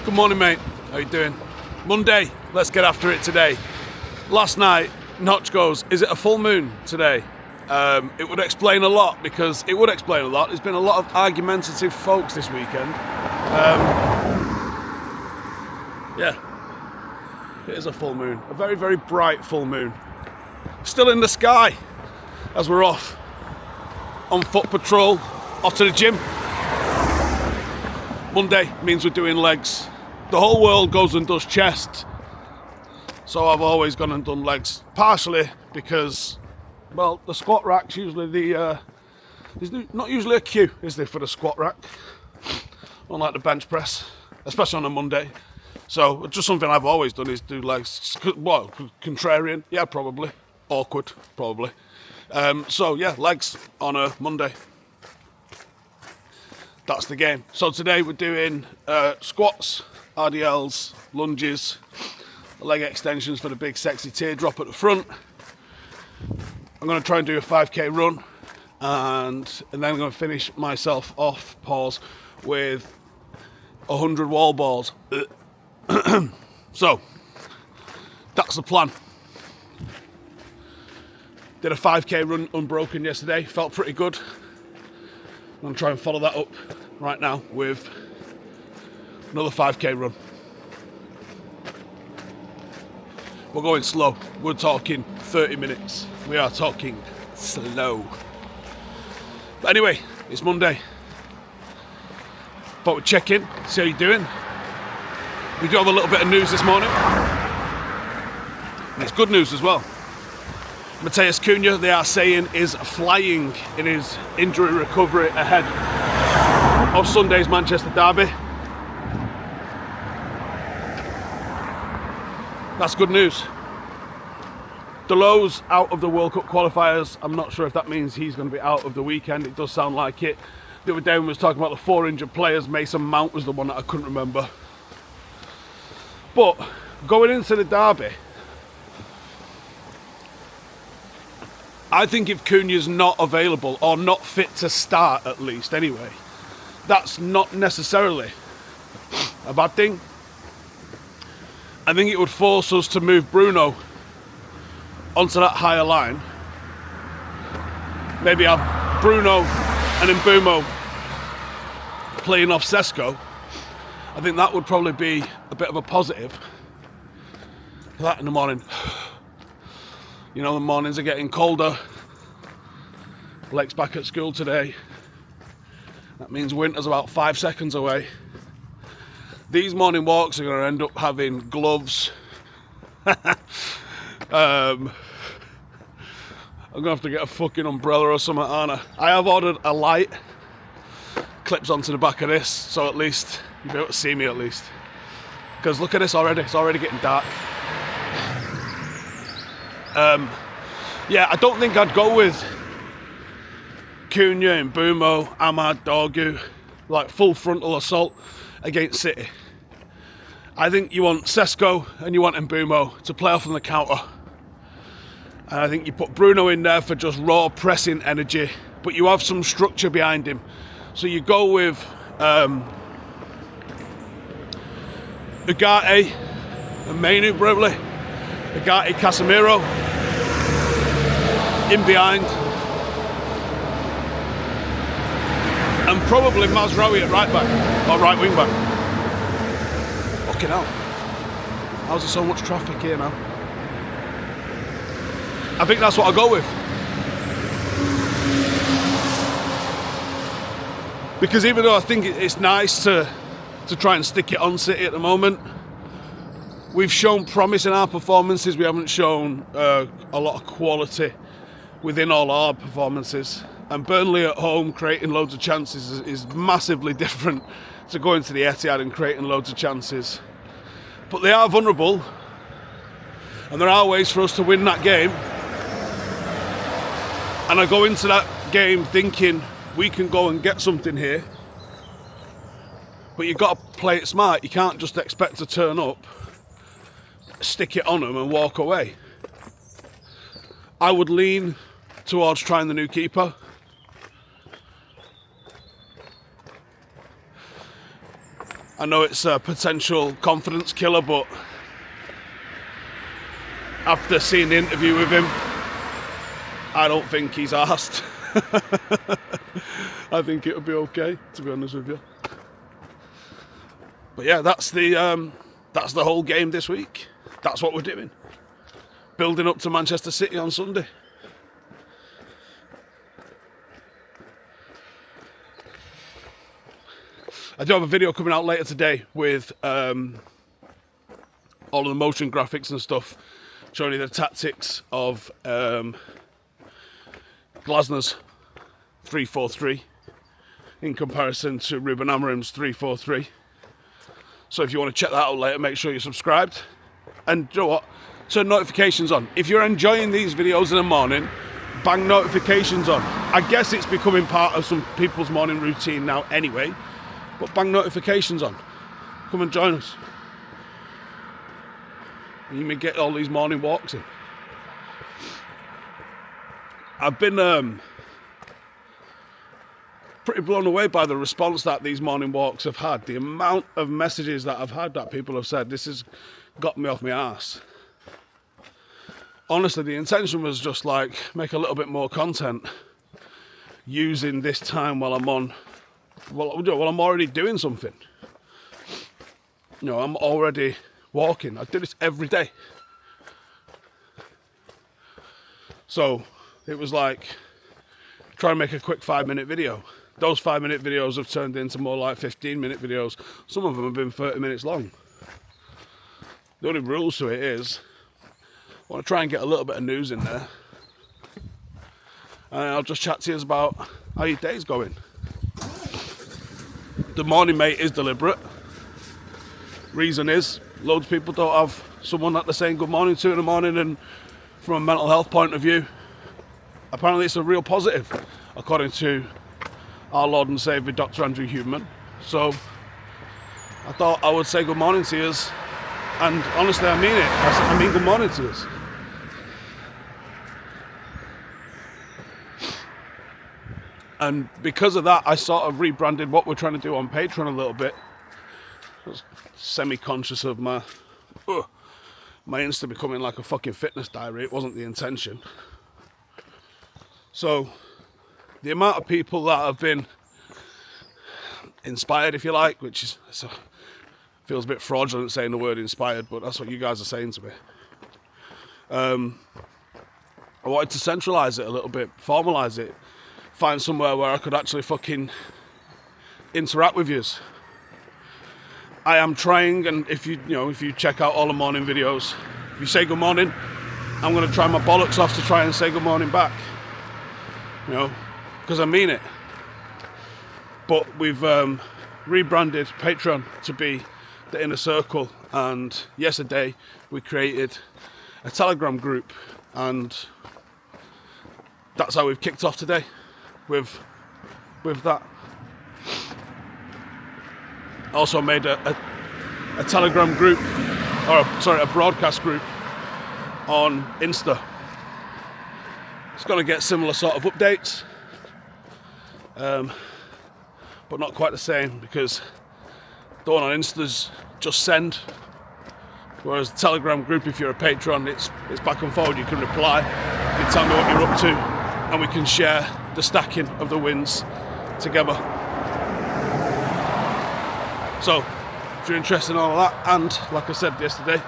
Good morning, mate. How you doing? Monday. Let's get after it today. Last night, Notch goes, is it a full moon today? It would explain a lot, because it would explain a lot. There's been a lot of argumentative folks this weekend. Yeah, it is a full moon. A very, very bright full moon. Still in the sky as we're off on foot patrol, off to the gym. Monday means we're doing legs. The whole world goes and does chest, so I've always gone and done legs. Partially because, well, the squat rack's usually there's not usually a queue, is there, for the squat rack? Unlike the bench press, especially on a Monday. So just something I've always done is do legs. Well, contrarian, yeah, probably. Awkward, probably. So yeah, legs on a Monday. That's the game. So today we're doing squats, RDLs, lunges, leg extensions for the big sexy teardrop at the front. I'm going to try and do a 5k run, and then I'm going to finish myself off, pause, with 100 wall balls. So that's the plan. Did a 5k run unbroken yesterday, felt pretty good. I'm going to try and follow that up right now with another 5k run. We're going slow. We're talking 30 minutes. We are talking slow. But anyway, it's Monday. Thought we'd check in, see how you're doing. We do have a little bit of news this morning. And it's good news as well. Cunha, they are saying, is flying in his injury recovery ahead of Sunday's Manchester derby. That's good news. Delo's out of the World Cup qualifiers. I'm not sure if that means he's going to be out of the weekend. It does sound like it. The other day when we was talking about the 4 injured players, Mason Mount was the one that I couldn't remember. But going into the derby, I think if Cunha's not available, or not fit to start at least anyway, that's not necessarily a bad thing. I think it would force us to move Bruno onto that higher line. Maybe have Bruno and Mbuemo playing off Sesko. I think that would probably be a bit of a positive. That in the morning. You know, the mornings are getting colder. Blake's back at school today. That means winter's about 5 seconds away. These morning walks are going to end up having gloves. I'm going to have to get a fucking umbrella or something, aren't I? I have ordered a light. Clips onto the back of this, so at least you'll be able to see me at least. Because look at this already, it's already getting dark. Yeah, I don't think I'd go with Cunha and Mbuemo, Ahmad, Dorgu, like full frontal assault against City. I think you want Sesko and you want Mbuemo to play off on the counter. And I think you put Bruno in there for just raw pressing energy, but you have some structure behind him. So you go with Ugarte and Menu, probably. Ugarte, Casemiro in behind, and probably Mazraoui at right back or right wing back. Fucking hell, how's there so much traffic here now? I think that's what I'll go with, because even though I think it's nice to try and stick it on City at the moment, we've shown promise in our performances. We haven't shown a lot of quality within all our performances. And Burnley at home creating loads of chances is massively different to going to the Etihad and creating loads of chances. But they are vulnerable, and there are ways for us to win that game. And I go into that game thinking we can go and get something here. But you've got to play it smart. You can't just expect to turn up, stick it on them and walk away. I would lean towards trying the new keeper. I know it's a potential confidence killer, but after seeing the interview with him, I don't think he's arsed. I think it'll be okay, to be honest with you. But yeah, that's the whole game this week. That's what we're doing. Building up to Manchester City on Sunday. I do have a video coming out later today with all of the motion graphics and stuff, showing you the tactics of Glasner's 3-4-3 in comparison to Ruben Amorim's 3-4-3. So if you want to check that out later, make sure you're subscribed. And you know what? Turn notifications on. If you're enjoying these videos in the morning, bang notifications on. I guess it's becoming part of some people's morning routine now anyway. But bang notifications on. Come and join us. You may get all these morning walks in. I've been pretty blown away by the response that these morning walks have had. The amount of messages that I've had that people have said, this has got me off my arse. Honestly, the intention was just like, make a little bit more content using this time while I'm on. Well, I'm already doing something. You know, I'm already walking. I do this every day. So it was like, try and make a quick 5-minute video. Those 5-minute videos have turned into more like 15-minute videos. Some of them have been 30 minutes long. The only rules to it is, I want to try and get a little bit of news in there. And I'll just chat to you about how your day's going. The morning mate is deliberate. Reason is, loads of people don't have someone that they're saying good morning to in the morning, and from a mental health point of view, apparently it's a real positive, according to our Lord and Saviour, Dr. Andrew Huberman. So I thought I would say good morning to you, and honestly I mean it. I mean good morning to you. And because of that, I sort of rebranded what we're trying to do on Patreon a little bit. I was semi-conscious of my Insta becoming like a fucking fitness diary. It wasn't the intention. So the amount of people that have been inspired, if you like, which is feels a bit fraudulent saying the word inspired, but that's what you guys are saying to me. I wanted to centralise it a little bit, formalise it, find somewhere where I could actually fucking interact with yous. I am trying, and if you check out all the morning videos, if you say good morning, I'm going to try my bollocks off to try and say good morning back. You know, because I mean it. But we've rebranded Patreon to be the Inner Circle, and yesterday we created a Telegram group, and that's how we've kicked off today with that. Also made a Telegram group, a broadcast group on Insta. It's going to get similar sort of updates, but not quite the same, because the one on Insta's just send, whereas the Telegram group, if you're a patron, it's back and forward. You can reply, you can tell me what you're up to, and we can share the stacking of the wins together. So if you're interested in all of that, and like I said yesterday,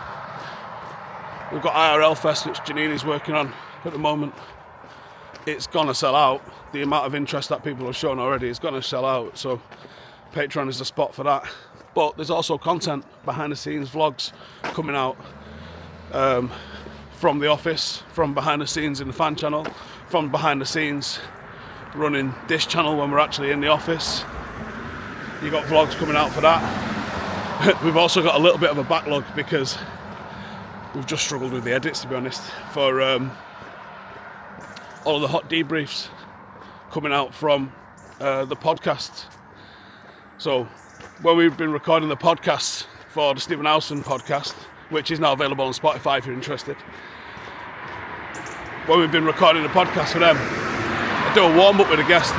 we've got IRL Fest, which Janini's working on at the moment. It's gonna sell out. The amount of interest that people have shown already is gonna sell out, so Patreon is the spot for that. But there's also content, behind the scenes vlogs coming out from the office, from behind the scenes in the fan channel, from behind the scenes running this channel when we're actually in the office. You got vlogs coming out for that. We've also got a little bit of a backlog because we've just struggled with the edits, to be honest, for all of the hot debriefs coming out from the podcast. So when we've been recording the podcast for the Stephen Howson podcast, which is now available on Spotify if you're interested, when we've been recording the podcast for them, I do a warm-up with a guest.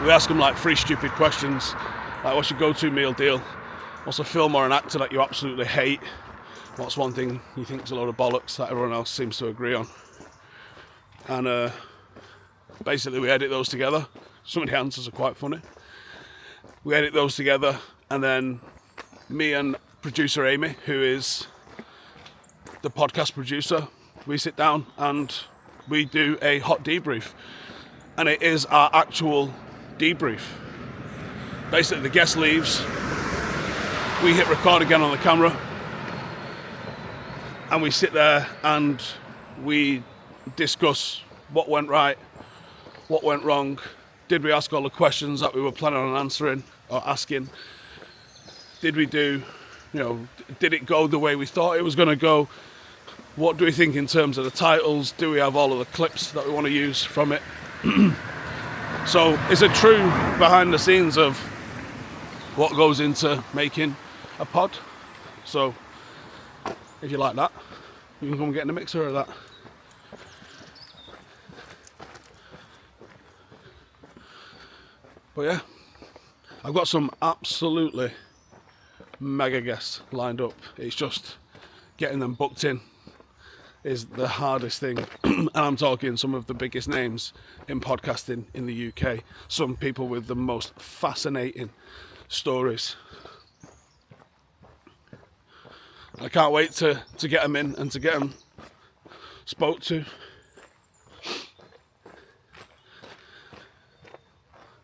We ask them like 3 stupid questions, Like, what's your go-to meal deal? What's a film or an actor that you absolutely hate? What's one thing you think is a load of bollocks that everyone else seems to agree on? And basically we edit those together. Some of the answers are quite funny. We edit those together, and then me and producer Amy, who is the podcast producer, we sit down and we do a hot debrief. And it is our actual debrief. Basically, the guest leaves, we hit record again on the camera, and we sit there and we discuss what went right, what went wrong. Did we ask all the questions that we were planning on answering or asking? Did we do, did it go the way we thought it was going to go? What do we think in terms of the titles? Do we have all of the clips that we want to use from it? So it's a true behind the scenes of what goes into making a pod. So if you like that, you can come and get in the mixer of that. But yeah, I've got some absolutely mega guests lined up. It's just getting them booked in is the hardest thing. And I'm talking some of the biggest names in podcasting in the UK. Some people with the most fascinating stories. I can't wait to get them in and to get them spoke to.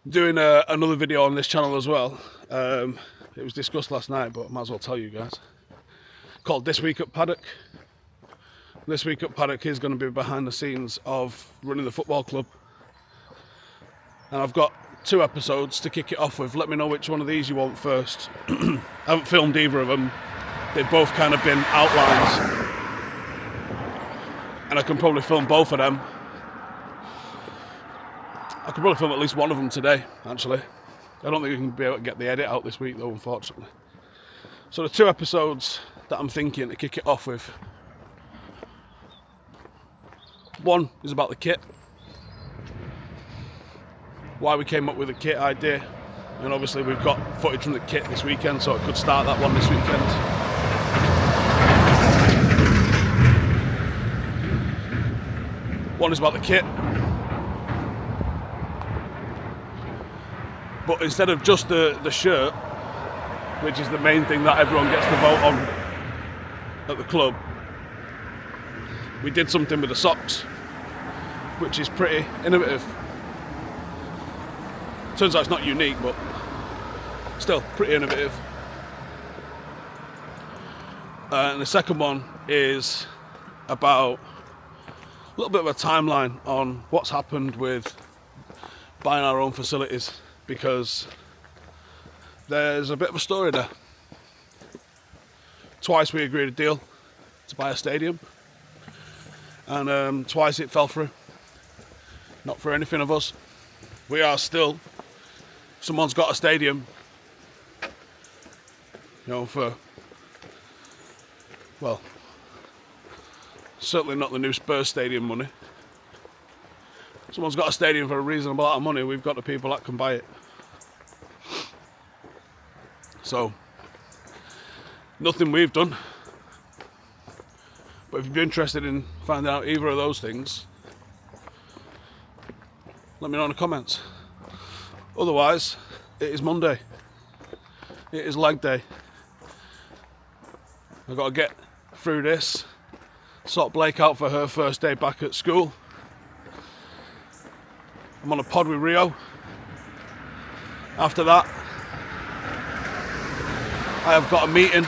Doing another video on this channel as well. It was discussed last night, but I might as well tell you guys. Called This Week at Paddock. This Week at Paddock is going to be behind the scenes of running the football club. And I've got 2 episodes to kick it off with. Let me know which one of these you want first. I haven't filmed either of them. They've both kind of been outlines. And I can probably film both of them. I could probably film at least one of them today, actually. I don't think we can be able to get the edit out this week, though, unfortunately. So the 2 episodes that I'm thinking to kick it off with. One is about the kit. Why we came up with the kit idea. And obviously we've got footage from the kit this weekend, so I could start that one this weekend. One is about the kit. But instead of just the shirt, which is the main thing that everyone gets to vote on at the club, we did something with the socks, which is pretty innovative. Turns out it's not unique, but still pretty innovative. And the second one is about a little bit of a timeline on what's happened with buying our own facilities, because there's a bit of a story there. Twice we agreed a deal to buy a stadium, and twice it fell through. Not for anything of us. We are still, someone's got a stadium, for, well, certainly not the new Spurs stadium money. Someone's got a stadium for a reasonable amount of money. We've got the people that can buy it. So, nothing we've done. But if you're interested in finding out either of those things, let me know in the comments. Otherwise, it is Monday. It is leg day. I've got to get through this, sort Blake out for her first day back at school. I'm on a pod with Rio. After that, I have got a meeting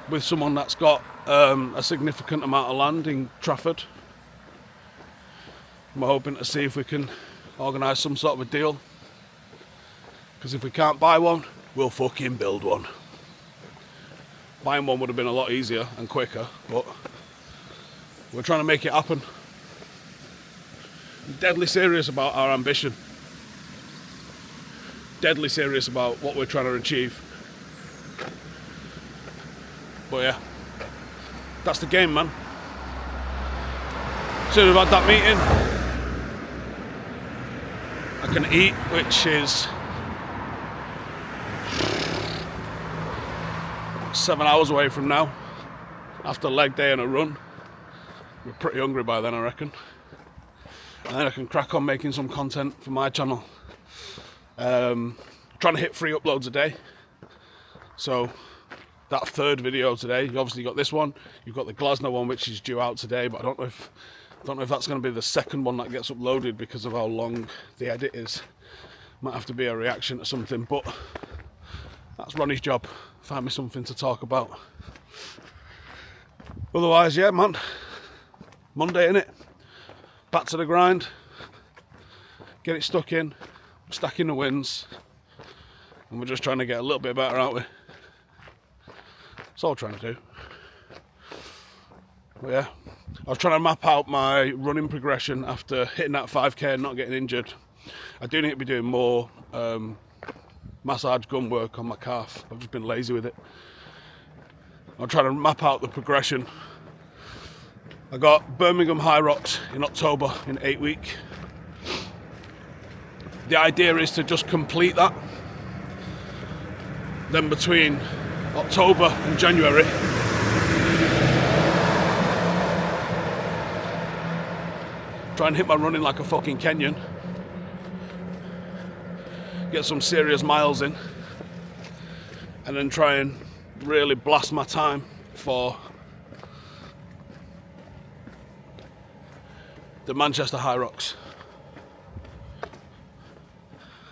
with someone that's got a significant amount of land in Trafford. I'm hoping to see if we can organise some sort of a deal. Because if we can't buy one, we'll fucking build one. Buying one would have been a lot easier and quicker, but we're trying to make it happen. I'm deadly serious about our ambition. Deadly serious about what we're trying to achieve. But yeah, that's the game, man. As soon as I've had that meeting, I can eat, which is 7 hours away from now, after leg day and a run. We're pretty hungry by then, I reckon. And then I can crack on making some content for my channel. Trying to hit 3 uploads a day. So that third video today, you obviously got this one, you've got the Glasgow one which is due out today, but I don't know if that's going to be the second one that gets uploaded because of how long the edit is. Might have to be a reaction to something, but that's Ronnie's job. Find me something to talk about. Otherwise, yeah, man. Monday, innit? Back to the grind. Get it stuck in. Stacking the wins. And we're just trying to get a little bit better, aren't we? That's all we're trying to do. But yeah, I was trying to map out my running progression after hitting that 5k and not getting injured. I do need to be doing more massage gun work on my calf. I've just been lazy with it. I'm trying to map out the progression. I got Birmingham High Rocks in October in 8 weeks. The idea is to just complete that. Then between October and January, try and hit my running like a fucking Kenyan. Get some serious miles in. And then try and really blast my time for the Manchester High Rocks.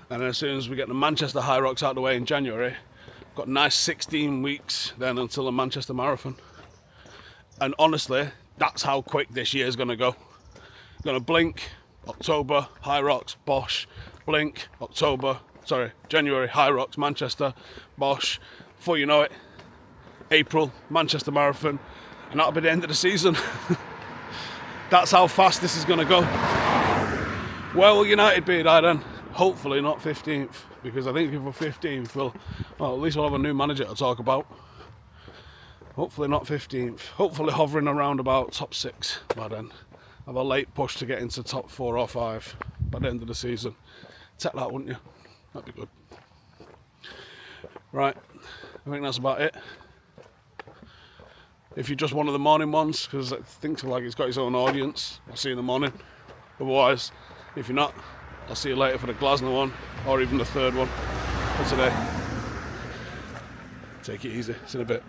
And as soon as we get the Manchester High Rocks out of the way in January, got a nice 16 weeks then until the Manchester Marathon. And honestly, that's how quick this year is going to go. Gonna blink, October, High Rocks, Bosch, blink, January, High Rocks, Manchester, Bosch. Before you know it, April, Manchester Marathon, and that'll be the end of the season. That's how fast this is gonna go. Where will United be by then? Hopefully not 15th, because I think if we're 15th, well, at least we'll have a new manager to talk about. Hopefully not 15th. Hopefully hovering around about top 6 by then. Have a late push to get into top 4 or 5 by the end of the season. Take that, wouldn't you? That'd be good. Right, I think that's about it. If you're just one of the morning ones, because I think like it's got its own audience, I'll see you in the morning. Otherwise, if you're not, I'll see you later for the Glasgow one, or even the third one for today. Take it easy. See you in a bit.